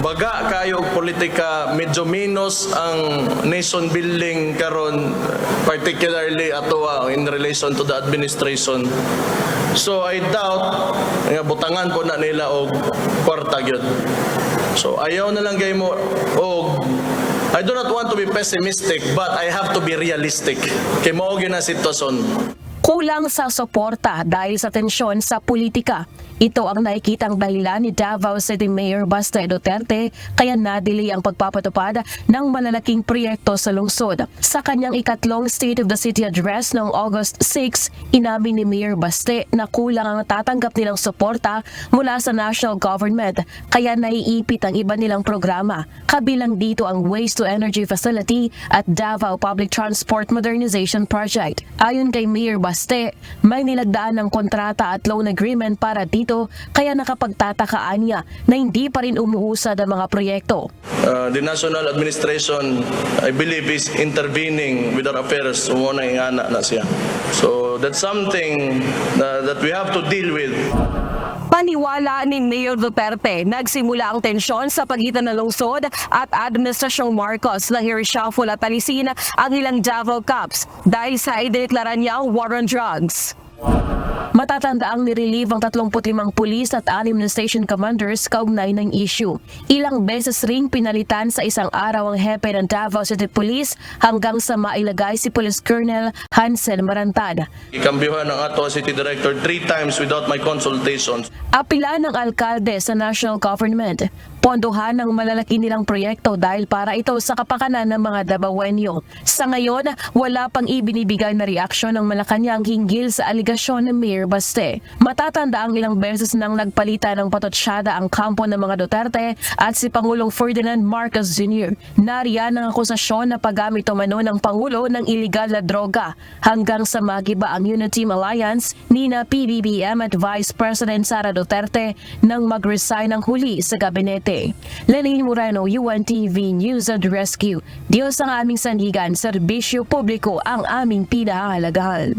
baga kayo og politika, medyo minus ang nation building karon, particularly ato in relation to the administration. So I doubt nga butangan po na nila og kwarta gyud. So ayaw na lang gay mo og I do not want to be pessimistic, but I have to be realistic. Kay mao gyud na sitwasyon. Kulang sa suporta dahil sa tensyon sa politika. Ito ang nakikitang dahilan ni Davao City Mayor Baste Duterte kaya na-delay ang pagpapatupad ng malalaking proyekto sa lungsod. Sa kanyang ikatlong State of the City Address noong August 6, inamin ni Mayor Baste na kulang ang tatanggap nilang suporta mula sa national government kaya naiipit ang iba nilang programa. Kabilang dito ang Waste to Energy Facility at Davao Public Transport Modernization Project. Ayon kay Mayor Baste, may nilagdaan ng kontrata at loan agreement para dito kaya nakapagtatakaan niya na hindi pa rin umuusad ang mga proyekto. The national administration, I believe, is intervening with our affairs. Umuna ingana na siya. So that's something that we have to deal with. Paniwala ni Mayor Duterte, nagsimula ang tensyon sa pagitan ng lungsod at Administrasyong Marcos na i-reshuffle at alisin ang ilang Davao Cups dahil sa idineklara niyang war on drugs. Matatanda ang nirelieve ang 35 pulis at 6 na station commanders kaugnay ng issue. Ilang beses ring pinalitan sa isang araw ang hepe ng Davao City Police hanggang sa mailagay si Police Colonel Hansel Marantad. Ikambyuhan ng ato City Director 3 times without my consultation. Apila ng alkalde sa national government. Pondohan ng malalaki nilang proyekto dahil para ito sa kapakanan ng mga Davaoenyo. Sa ngayon, wala pang ibinibigay na reaksyon ng Malacanang hinggil sa aligasyon ng Mayor Baste. Matatanda ang ilang beses nang nagpalitan ng patotsyada ang kampo ng mga Duterte at si Pangulong Ferdinand Marcos Jr. Nariyan ang akusasyon na paggamit umano ng Pangulo ng iligal na droga hanggang sa magiba ang Unity Alliance ni na PBBM at Vice President Sara Duterte nang mag-resign ang huli sa gabinete. Lenny Moreno, UNTV News and Rescue. Diyos ang aming sandigan, serbisyo publiko ang aming pinahahalagahan.